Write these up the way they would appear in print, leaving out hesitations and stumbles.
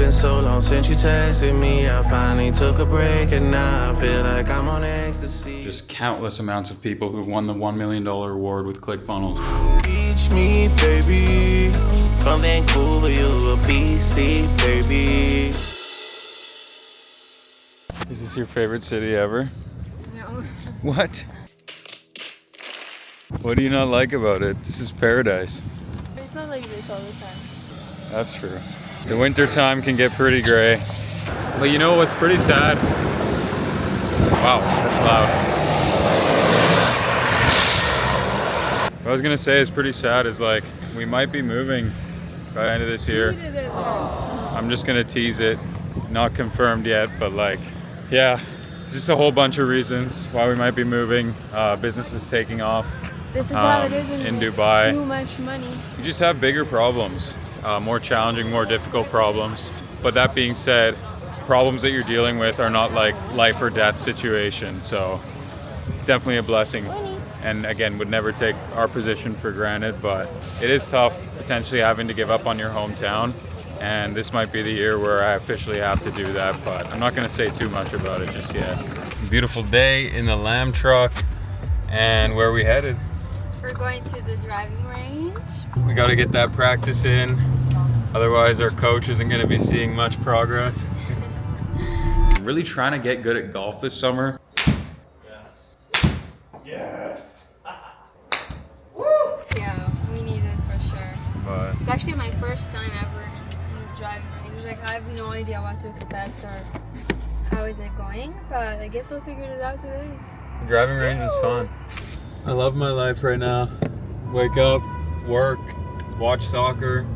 been so long since you texted me. I finally took a break and now I feel like I'm on ecstasy. Just countless amounts of people who've won the $1 million award with ClickFunnels. Teach me, baby. From Vancouver, you a BC, baby. Is this your favorite city ever? No. What? What do you not like about it? This is paradise. It's not like this all the time. That's true. The winter time can get pretty gray. But you know what's pretty sad? Wow, that's loud. What I was gonna say is pretty sad is like, we might be moving by the end of this year. I'm just gonna tease it. Not confirmed yet, but like, yeah, just a whole bunch of reasons why we might be moving. Business is taking off. This is how it is in Dubai. Too much money. You just have bigger problems, more challenging, more difficult problems. But that being said, problems that you're dealing with are not like life or death situations. So it's definitely a blessing. And again, would never take our position for granted, but it is tough potentially having to give up on your hometown. And this might be the year where I officially have to do that, but I'm not gonna say too much about it just yet. Beautiful day in the lamb truck. And where are we headed? We're going to the driving range. We got to get that practice in, otherwise our coach isn't going to be seeing much progress. I'm really trying to get good at golf this summer. Yes. Yes. Woo! Yeah, we need it for sure. But It's actually my first time ever in the driving range. Like, I have no idea what to expect or how is it going, but I guess I'll figure it out today. the driving range is fun. I love my life right now. Wake up, work, watch soccer,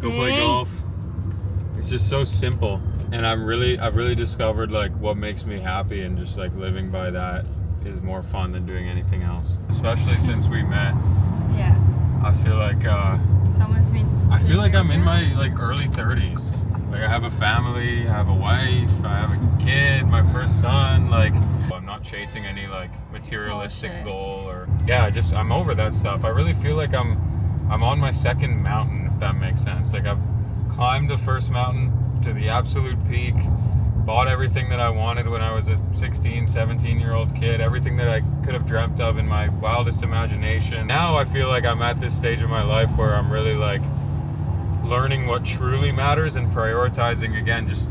go play golf. It's just so simple. And I've really discovered like what makes me happy, and just like living by that is more fun than doing anything else. Especially since we met. Yeah. I feel like It's almost been I feel like I'm in now. my like early 30s. Like I have a family, I have a wife, I have a kid, my first son. Like I'm not chasing any like materialistic goal or I'm over that stuff. I really feel like I'm on my second mountain, if that makes sense. Like I've climbed the first mountain to the absolute peak, bought everything that I wanted when I was a 16, 17-year-old kid, everything that I could have dreamt of in my wildest imagination. Now I feel like I'm at this stage of my life where I'm really like learning what truly matters and prioritizing, again, just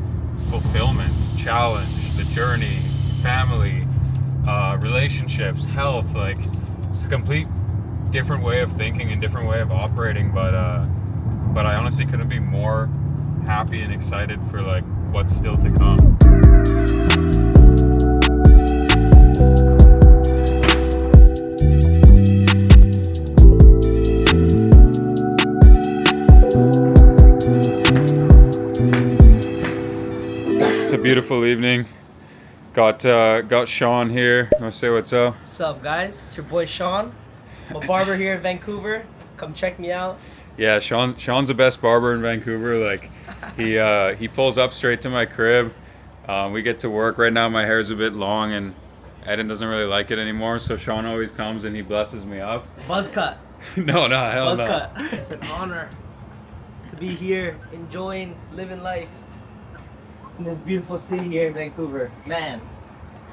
fulfillment, challenge, the journey, family, relationships, health. Like it's a complete different way of thinking and different way of operating, but I honestly couldn't be more happy and excited for like what's still to come. It's a beautiful evening. Got Sean here. You wanna say what's up? What's up, guys? It's your boy Sean. I'm a barber here in Vancouver. Come check me out. Yeah, Sean's the best barber in Vancouver. Like he pulls up straight to my crib. We get to work. Right now my hair's a bit long and Eden doesn't really like it anymore, so Sean always comes and he blesses me up. Buzz cut. No, hell Buzz no. cut. It's an honor to be here, enjoying, living life in this beautiful city here in Vancouver. Man.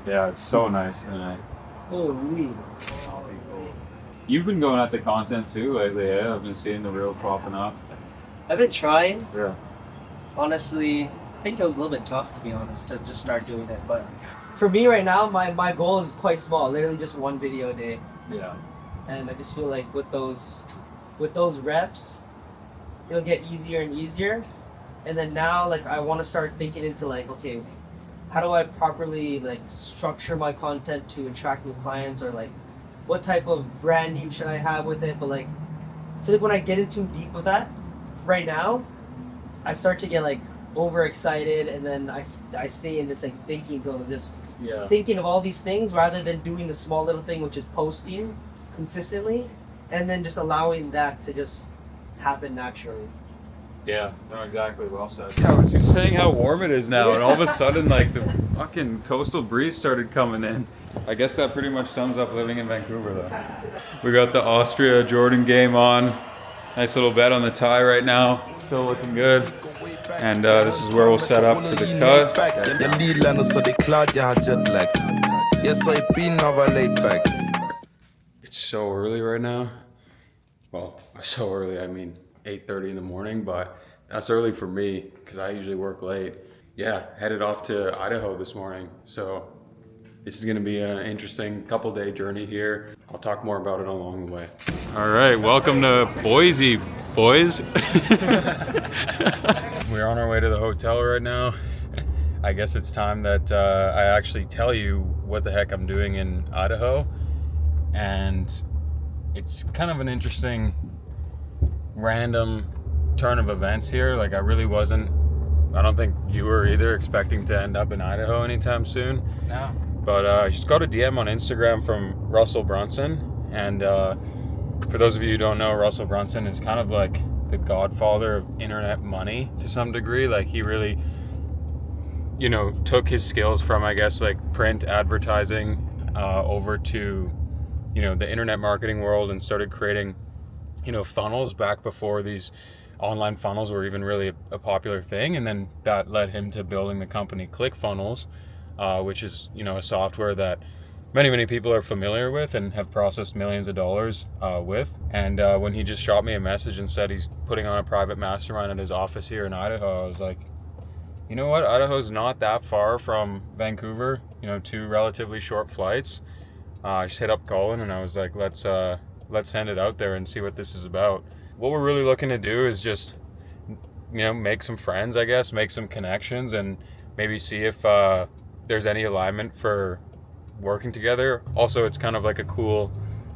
Yeah, it's so nice tonight. Holy. You've been going at the content too lately, yeah? I've been seeing the reels popping up. I've been trying. Yeah. Honestly, I think it was a little bit tough, to be honest, to just start doing it. But for me right now, my goal is quite small. Literally just one video a day. Yeah. And I just feel like with those reps, it'll get easier and easier. And then now, like, I want to start thinking into like, okay, how do I properly like structure my content to attract new clients, or like what type of branding should I have with it? But like, I feel like when I get into deep with that, right now, I start to get like overexcited, and then I stay in this like thinking zone of just thinking of all these things rather than doing the small little thing, which is posting consistently, and then just allowing that to just happen naturally. Yeah, no, exactly. Well said. Yeah, I was just saying how warm it is now, and all of a sudden, like, the fucking coastal breeze started coming in. I guess that pretty much sums up living in Vancouver, though. We got the Austria-Jordan game on. Nice little bet on the tie right now. Still looking good. And this is where we'll set up for the cut. It's so early right now. Well, by so early, I mean 8:30 in the morning, but that's early for me because I usually work late. Yeah, headed off to Idaho this morning. So this is gonna be an interesting couple-day journey here. I'll talk more about it along the way. All right, welcome to Boise, boys. We're on our way to the hotel right now. I guess it's time that I actually tell you what the heck I'm doing in Idaho. And it's kind of an interesting, random turn of events here. Like I don't think you were either expecting to end up in Idaho anytime soon. No. But I just got a DM on Instagram from Russell Brunson. And for those of you who don't know, Russell Brunson is kind of like the godfather of internet money to some degree. Like he really, took his skills from, I guess, like print advertising over to, the internet marketing world and started creating, funnels back before these online funnels were even really a popular thing. And then that led him to building the company ClickFunnels, which is, a software that many people are familiar with and have processed millions of dollars with. And when he just shot me a message and said he's putting on a private mastermind at his office here in Idaho, I was like, you know what? Idaho's not that far from Vancouver, 2 relatively short flights. I just hit up Colin and I was like, let's send it out there and see what this is about. What we're really looking to do is just, make some friends, I guess, make some connections and maybe see if there's any alignment for working together. Also, it's kind of like a cool,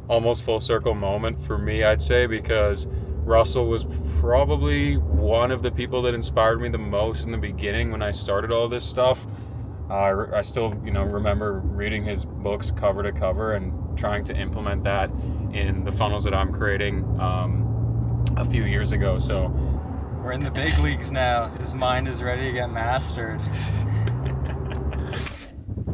almost full circle moment for me, I'd say, because Russell was probably one of the people that inspired me the most in the beginning when I started all this stuff. I still, remember reading his books cover to cover and trying to implement that in the funnels that I'm creating a few years ago. So we're in the big leagues now. His mind is ready to get mastered.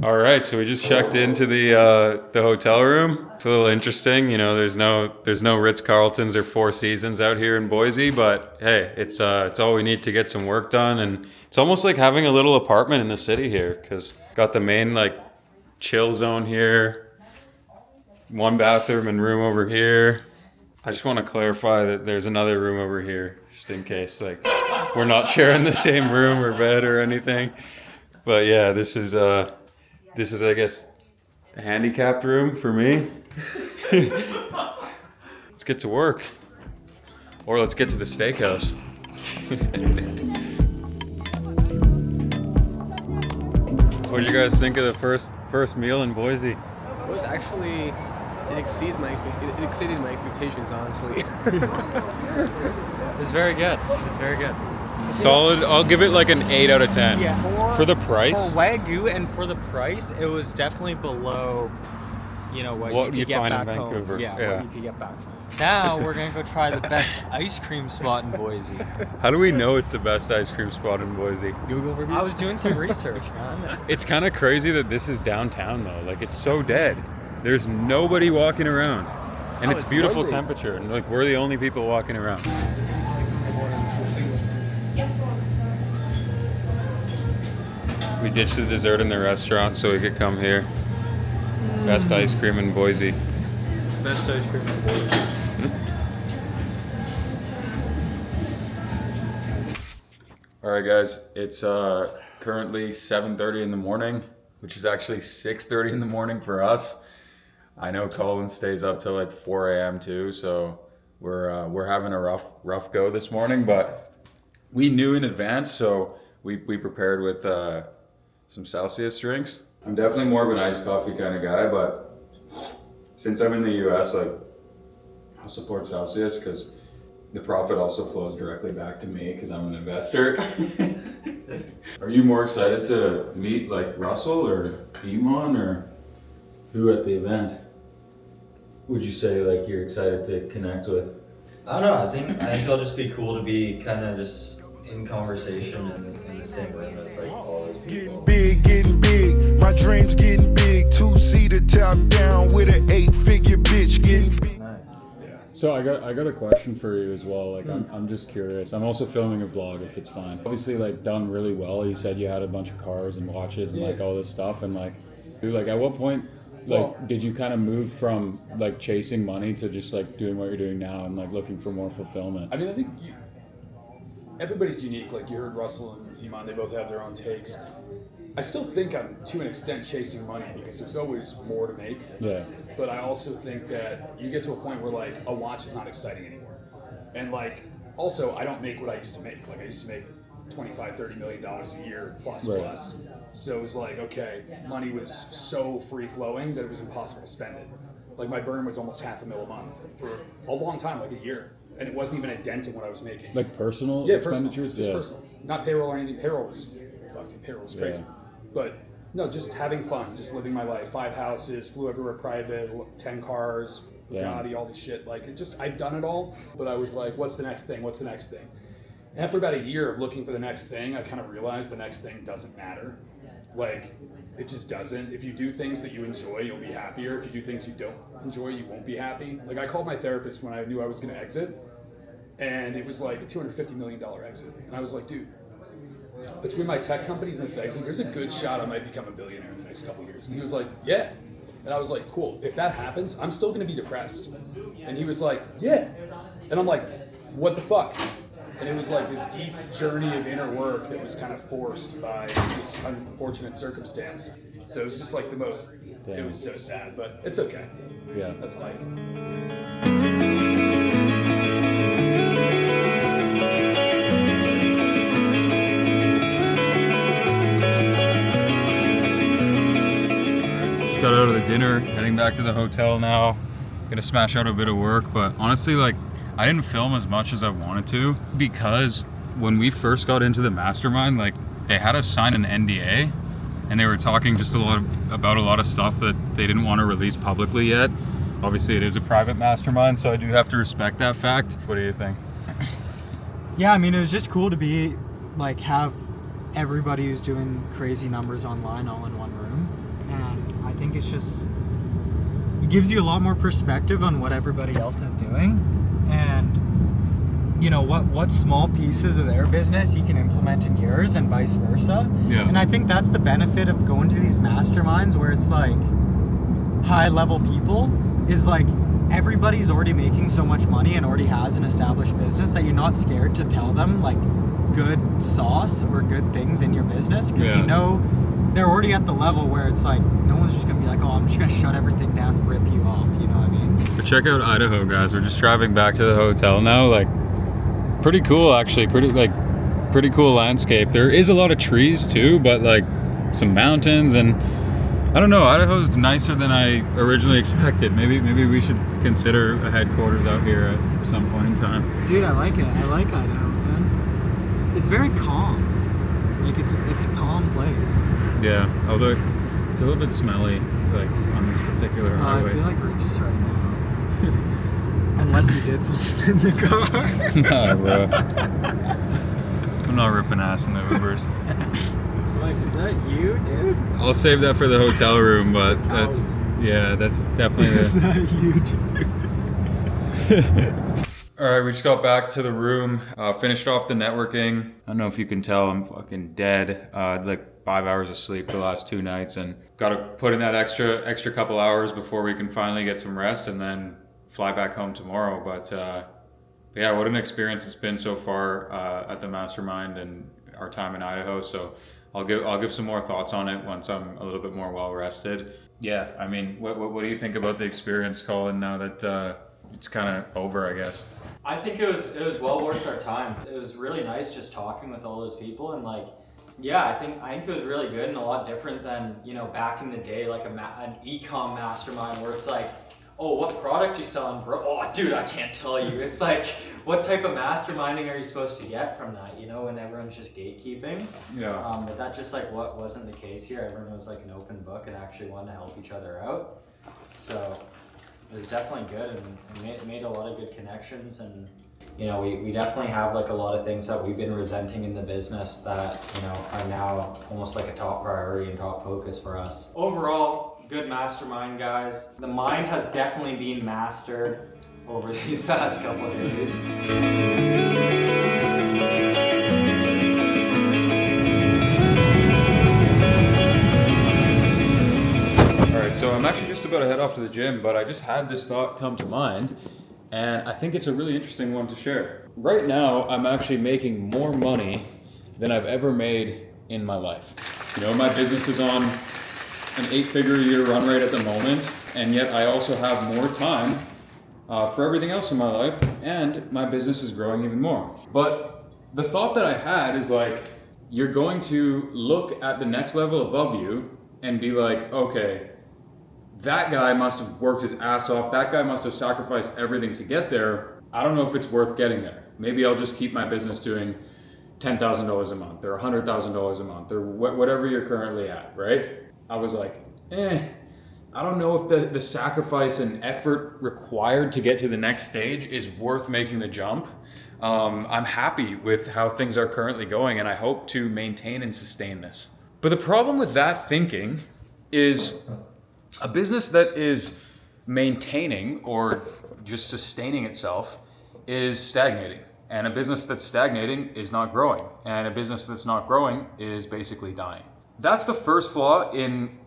All right, so we just checked into the hotel room. It's a little interesting, there's no Ritz-Carltons or Four Seasons out here in Boise, but hey, it's all we need to get some work done. And it's almost like having a little apartment in the city here, because got the main chill zone here, 1 bathroom and room over here. I just want to clarify that there's another room over here, just in case we're not sharing the same room or bed or anything. But yeah, this is I guess a handicapped room for me. Let's get to work, or let's get to the steakhouse. What did you guys think of the first meal in Boise? It was actually, it exceeded my expectations, honestly. It was very good. Solid. I'll give it an 8 out of 10. Yeah. For the price. For Wagyu and for the price, it was definitely below, what you you'd get find back in Vancouver. home. Yeah. What you could get back home. Now we're gonna go try the best ice cream spot in Boise. How do we know it's the best ice cream spot in Boise? Google reviews? I was doing some research, man. It's kind of crazy that this is downtown though. It's so dead. There's nobody walking around, and it's beautiful Monday. temperature, and we're the only people walking around. We ditched the dessert in the restaurant so we could come here. Best ice cream in Boise. Best ice cream in Boise. All right, guys. It's currently 7:30 in the morning, which is actually 6:30 in the morning for us. I know Colin stays up till 4 a.m. too, so we're having a rough go this morning. But we knew in advance, so we prepared with some Celsius drinks. I'm definitely more of an iced coffee kind of guy, but since I'm in the US, I'll support Celsius because the profit also flows directly back to me because I'm an investor. Are you more excited to meet Russell or Iman or who at the event? Would you say you're excited to connect with? I don't know. I think it'll just be cool to be kind of just in conversation in the same room as all those people. Getting big. My dreams getting big. 2-seater top down with an 8-figure bitch getting big. Nice. Yeah. So I got a question for you as well. Like I'm just curious. I'm also filming a vlog if it's fine. Obviously like done really well. You said you had a bunch of cars and watches and like all this stuff and like dude, like at what point like did you kind of move from like chasing money to just like doing what you're doing now and like looking for more fulfillment? I mean, I think everybody's unique. Like you heard Russell and Iman, they both have their own takes. I still think I'm to an extent chasing money because there's always more to make. Yeah. But I also think that you get to a point where like a watch is not exciting anymore. And like also I don't make what I used to make. Like I used to make $25-30 million a year plus. So it was like, okay, money was so free flowing that it was impossible to spend it. Like my burn was almost $500,000 a month for a long time, like a year. And it wasn't even a dent in what I was making. Like personal Personal, expenditures? just personal. Not payroll or anything. Payroll was crazy. But no, just having fun, just living my life. 5 houses, flew everywhere private, 10 cars, Bugatti, all this shit. Like I've done it all, but I was like, what's the next thing? What's the next thing? And after about a year of looking for the next thing, I kind of realized the next thing doesn't matter. Like, it just doesn't. If you do things that you enjoy, you'll be happier. If you do things you don't enjoy, you won't be happy. Like, I called my therapist when I knew I was going to exit, and it was like a $250 million exit. And I was like, dude, between my tech companies and this exit, there's a good shot I might become a billionaire in the next couple of years. And he was like, yeah. And I was like, cool. If that happens, I'm still going to be depressed. And he was like, yeah. And I'm like, what the fuck? And it was like this deep journey of inner work that was kind of forced by this unfortunate circumstance. So it was just like it was so sad, but it's okay. Yeah. That's life. Just got out of the dinner, heading back to the hotel now. Gonna smash out a bit of work, but honestly, like, I didn't film as much as I wanted to because when we first got into the mastermind, like they had us sign an NDA and they were talking just about a lot of stuff that they didn't want to release publicly yet. Obviously it is a private mastermind, so I do have to respect that fact. What do you think? Yeah, I mean, it was just cool to be like have everybody who's doing crazy numbers online all in one room. And I think it's just, it gives you a lot more perspective on what everybody else is doing. And you know what small pieces of their business you can implement in yours and vice versa. Yeah. And I think that's the benefit of going to these masterminds where it's like high level people is like everybody's already making so much money and already has an established business that you're not scared to tell them like good sauce or good things in your business because you know they're already at the level where it's like no one's just gonna be like, oh, I'm just gonna shut everything down and rip you off, you know what I mean? But check out Idaho, guys. We're just driving back to the hotel now. Like, pretty cool, actually. Pretty cool landscape. There is a lot of trees too, but like some mountains, and I don't know. Idaho's nicer than I originally expected. Maybe we should consider a headquarters out here at some point in time. Dude, I like it. I like Idaho, man. It's very calm. Like it's a calm place. Yeah, although it's a little bit smelly, like on this particular highway. I feel like we're just right now. Unless you did something in the car. Nah, bro. I'm not ripping ass in the Ubers. Like, is that you, dude? I'll save that for the hotel room, but that's definitely Is that you, dude? All right, we just got back to the room, finished off the networking. I don't know if you can tell, I'm fucking dead. Like 5 hours of sleep the last 2 nights, and got to put in that extra couple hours before we can finally get some rest and then fly back home tomorrow. But yeah, what an experience it's been so far at the Mastermind and our time in Idaho. So I'll give some more thoughts on it once I'm a little bit more well rested. Yeah, I mean, what do you think about the experience, Colin? Now that it's kind of over, I guess. I think it was well worth our time. It was really nice just talking with all those people, and like, yeah, I think it was really good and a lot different than, you know, back in the day, like an e-com mastermind where it's like, oh, what product you selling, bro? Oh, dude, I can't tell you. It's like, what type of masterminding are you supposed to get from that, you know, when everyone's just gatekeeping? Yeah. But that just like what wasn't the case here. Everyone was like an open book and actually wanted to help each other out. So it was definitely good, and it made a lot of good connections, and you know, we definitely have like a lot of things that we've been resenting in the business that, you know, are now almost like a top priority and top focus for us. Overall, good mastermind, guys. The mind has definitely been mastered over these past couple of days. All right, so I'm actually just about to head off to the gym, but I just had this thought come to mind, and I think it's a really interesting one to share. Right now, I'm actually making more money than I've ever made in my life. You know, my business is on an 8-figure a year run rate at the moment, and yet I also have more time for everything else in my life, and my business is growing even more. But the thought that I had is like, you're going to look at the next level above you and be like, okay, that guy must have worked his ass off. That guy must have sacrificed everything to get there. I don't know if it's worth getting there. Maybe I'll just keep my business doing $10,000 a month or $100,000 a month or whatever you're currently at, right? I was like, I don't know if the sacrifice and effort required to get to the next stage is worth making the jump. I'm happy with how things are currently going, and I hope to maintain and sustain this. But the problem with that thinking is a business that is maintaining or just sustaining itself is stagnating. And a business that's stagnating is not growing. And a business that's not growing is basically dying. That's the first flaw in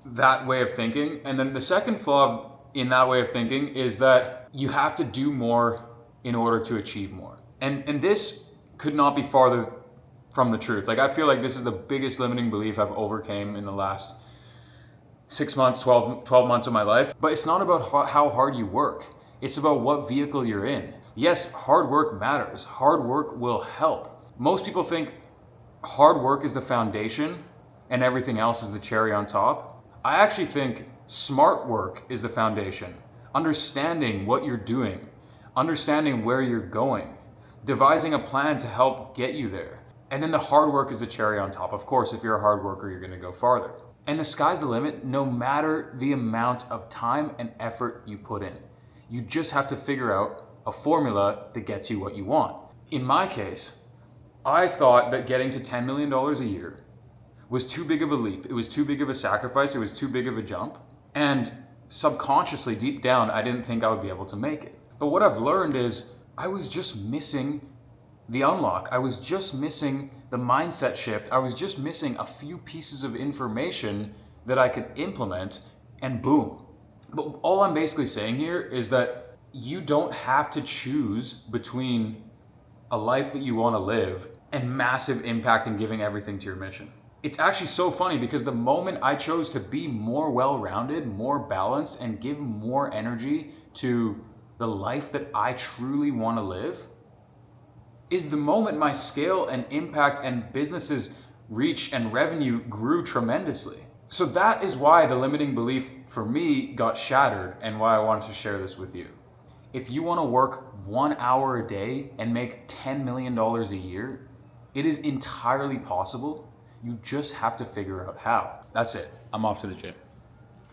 that way of thinking. And then the second flaw in that way of thinking is that you have to do more in order to achieve more. And this could not be farther from the truth. Like, I feel like this is the biggest limiting belief I've overcame in the last 6 months, 12 months of my life. But it's not about how hard you work. It's about what vehicle you're in. Yes, hard work matters. Hard work will help. Most people think hard work is the foundation and everything else is the cherry on top. I actually think smart work is the foundation. Understanding what you're doing, understanding where you're going, devising a plan to help get you there. And then the hard work is the cherry on top. Of course, if you're a hard worker, you're gonna go farther. And the sky's the limit, no matter the amount of time and effort you put in. You just have to figure out a formula that gets you what you want. In my case, I thought that getting to $10 million a year was too big of a leap. It was too big of a sacrifice. It was too big of a jump. And subconsciously, deep down, I didn't think I would be able to make it. But what I've learned is I was just missing the unlock. I was just missing the mindset shift. I was just missing a few pieces of information that I could implement, and boom. But all I'm basically saying here is that you don't have to choose between a life that you want to live and massive impact and giving everything to your mission. It's actually so funny because the moment I chose to be more well-rounded, more balanced, and give more energy to the life that I truly want to live, is the moment my scale and impact and businesses reach and revenue grew tremendously. So that is why the limiting belief for me got shattered and why I wanted to share this with you. If you want to work 1 hour a day and make $10 million a year, it is entirely possible. You just have to figure out how. That's it. I'm off to the gym.